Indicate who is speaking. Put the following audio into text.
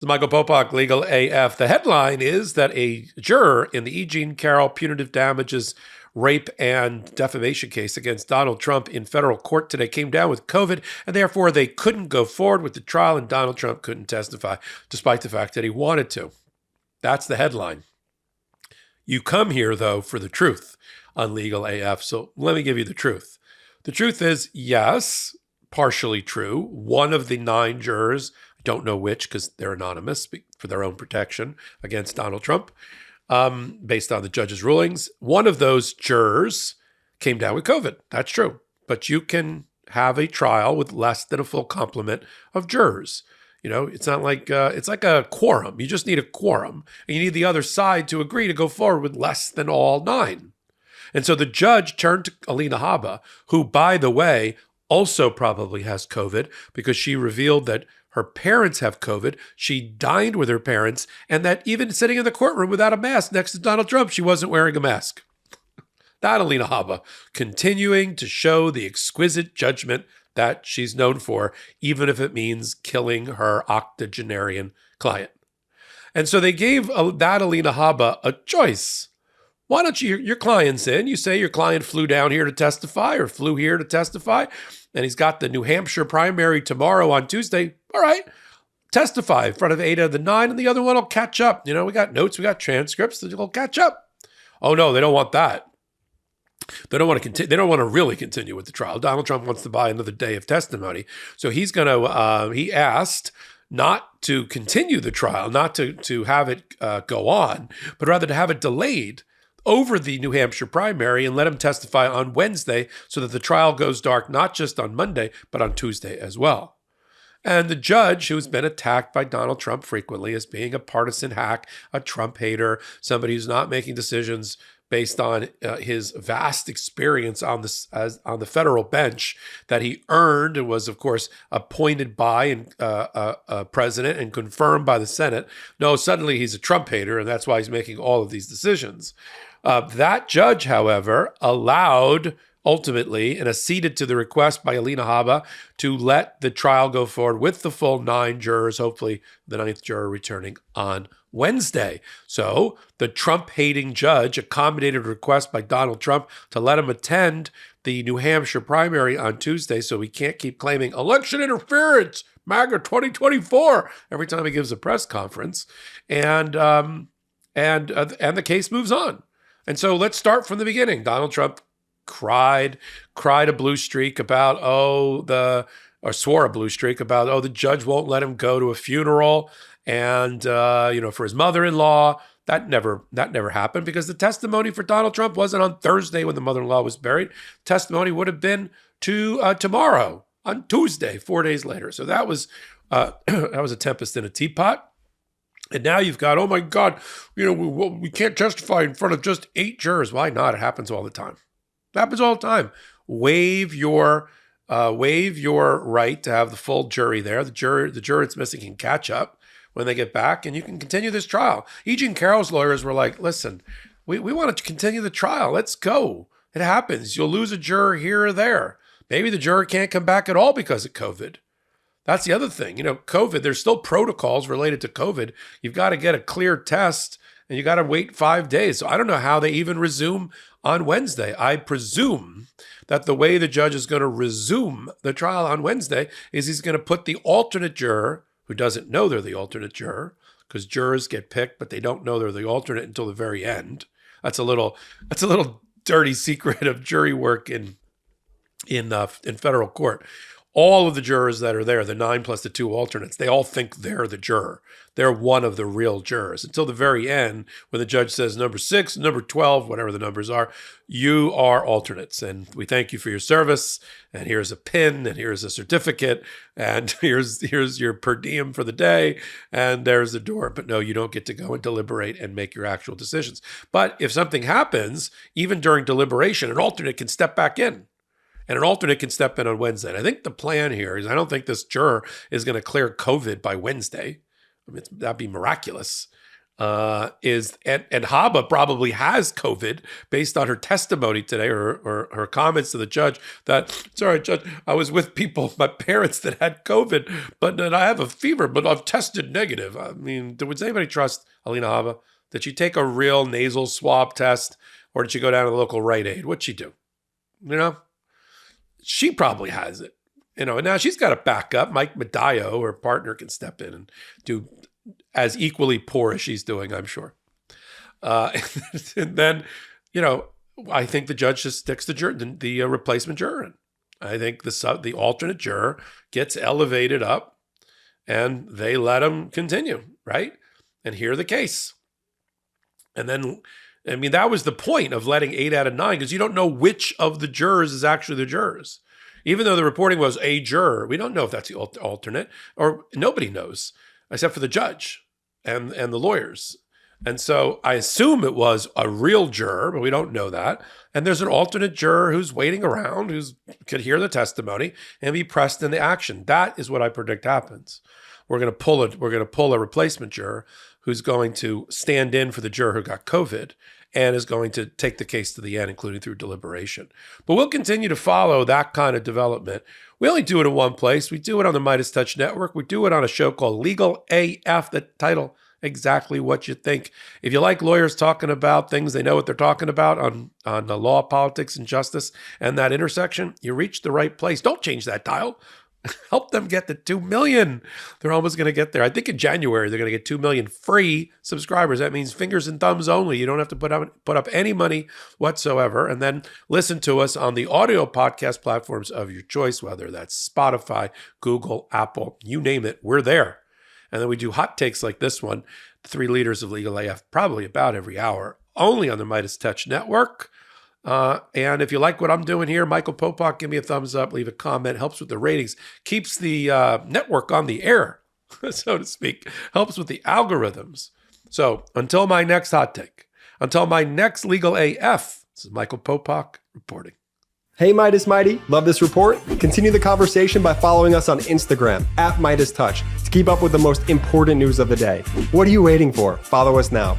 Speaker 1: This is Michael Popok, Legal AF. The headline is that a juror in the E Jean Carroll punitive damages, rape, and defamation case against Donald Trump in federal court today came down with COVID, and therefore they couldn't go forward with the trial, and Donald Trump couldn't testify, despite the fact that he wanted to. That's the headline. You come here, though, for the truth on Legal AF, so let me give you the truth. The truth is, yes, partially true. One of the 9 jurors, don't know which because they're anonymous for their own protection against Donald Trump, based on the judge's rulings. One of those jurors came down with COVID. That's true. But you can have a trial with less than a full complement of jurors. You know, it's not like it's like a quorum. You just need a quorum, and you need the other side to agree to go forward with less than all 9. And so the judge turned to Alina Habba, who, by the way, also probably has COVID because she revealed that her parents have COVID. She dined with her parents, and that even sitting in the courtroom without a mask next to Donald Trump, she wasn't wearing a mask. That Alina Habba, continuing to show the exquisite judgment that she's known for, even if it means killing her octogenarian client. And so they gave that Alina Habba a choice. Why don't your client's in? You say your client flew down here to testify or flew here to testify, and he's got the New Hampshire primary tomorrow on Tuesday. All right, testify in front of 8 of the 9, and the other one will catch up. You know, we got notes, we got transcripts, they'll catch up. Oh no, they don't want that. They don't want to continue. They don't want to really continue with the trial. Donald Trump wants to buy another day of testimony, so he's going to. He asked not to continue the trial, not to have it go on, but rather to have it delayed over the New Hampshire primary and let him testify on Wednesday so that the trial goes dark not just on Monday, but on Tuesday as well. And the judge, who's been attacked by Donald Trump frequently as being a partisan hack, a Trump hater, somebody who's not making decisions based on his vast experience on the federal bench that he earned and was, of course, appointed by a president and confirmed by the Senate. No, suddenly he's a Trump hater, and that's why he's making all of these decisions. That judge, however, allowed ultimately and acceded to the request by Alina Habba to let the trial go forward with the full 9 jurors, hopefully the 9th juror returning on Wednesday. So the Trump-hating judge accommodated a request by Donald Trump to let him attend the New Hampshire primary on Tuesday so he can't keep claiming election interference, MAGA 2024, every time he gives a press conference. And the case moves on. And so let's start from the beginning. Donald Trump cried a blue streak about, swore a blue streak about, the judge won't let him go to a funeral and, for his mother-in-law. That never happened because the testimony for Donald Trump wasn't on Thursday when the mother-in-law was buried. Testimony would have been tomorrow on Tuesday, 4 days later. So that was a tempest in a teapot. And now you've got, oh my God, we can't testify in front of just 8 jurors. Why not? It happens all the time. It happens all the time. Waive your right to have the full jury there. The juror that's missing can catch up when they get back, and you can continue this trial. E Jean Carroll's lawyers were like, listen, we want to continue the trial. Let's go. It happens. You'll lose a juror here or there. Maybe the juror can't come back at all because of COVID. That's the other thing. COVID, there's still protocols related to COVID. You've got to get a clear test, and you got to wait 5 days. So I don't know how they even resume on Wednesday. I presume that the way the judge is going to resume the trial on Wednesday is he's going to put the alternate juror, who doesn't know they're the alternate juror, because jurors get picked, but they don't know they're the alternate until the very end. That's a little dirty secret of jury work in federal court. All of the jurors that are there, the 9 plus the 2 alternates, they all think they're the juror. They're one of the real jurors until the very end when the judge says number 6, number 12, whatever the numbers are, you are alternates. And we thank you for your service. And here's a pin, and here's a certificate, and here's your per diem for the day, and there's the door. But no, you don't get to go and deliberate and make your actual decisions. But if something happens, even during deliberation, an alternate can step back in. And an alternate can step in on Wednesday. And I think the plan here is I don't think this juror is going to clear COVID by Wednesday. I mean, that'd be miraculous. and Habba probably has COVID based on her testimony today or her comments to the judge that, sorry, Judge, I was with people, my parents that had COVID, but then I have a fever, but I've tested negative. I mean, would anybody trust Alina Habba? Did she take a real nasal swab test or did she go down to the local Rite Aid? What'd she do? You know, she probably has it. You know, and now she's got a backup. Mike Medallo, her partner, can step in and do as equally poor as she's doing, I'm sure. And then, you know, I think the judge just sticks the replacement juror in. I think the alternate juror gets elevated up and they let him continue, right? And hear the case. And then, I mean, that was the point of letting 8 out of 9, because you don't know which of the jurors is actually the jurors. Even though the reporting was a juror, we don't know if that's the alternate, or nobody knows except for the judge and the lawyers. And so I assume it was a real juror, but we don't know that. And there's an alternate juror who's waiting around, who could hear the testimony and be pressed in the action. That is what I predict happens. We're going to pull a replacement juror who's going to stand in for the juror who got COVID and is going to take the case to the end, including through deliberation. But we'll continue to follow that kind of development. We only do it in one place. We do it on the MeidasTouch Network. We do it on a show called Legal AF, the title, exactly what you think. If you like lawyers talking about things they know what they're talking about on the law, politics, and justice and that intersection, you reach the right place. Don't change that dial. Help them get to 2 million. They're almost going to get there. I think in January, they're going to get 2 million free subscribers. That means fingers and thumbs only. You don't have to put up any money whatsoever. And then listen to us on the audio podcast platforms of your choice, whether that's Spotify, Google, Apple, you name it, we're there. And then we do hot takes like this one, 3 Leaders of Legal AF, probably about every hour, only on the MeidasTouch Network. And if you like what I'm doing here, Michael Popok, give me a thumbs up, leave a comment, helps with the ratings, keeps the network on the air, so to speak, helps with the algorithms. So until my next hot take, until my next Legal AF, this is Michael Popok reporting.
Speaker 2: Hey, Meidas Mighty, love this report? Continue the conversation by following us on Instagram @MeidasTouch to keep up with the most important news of the day. What are you waiting for? Follow us now.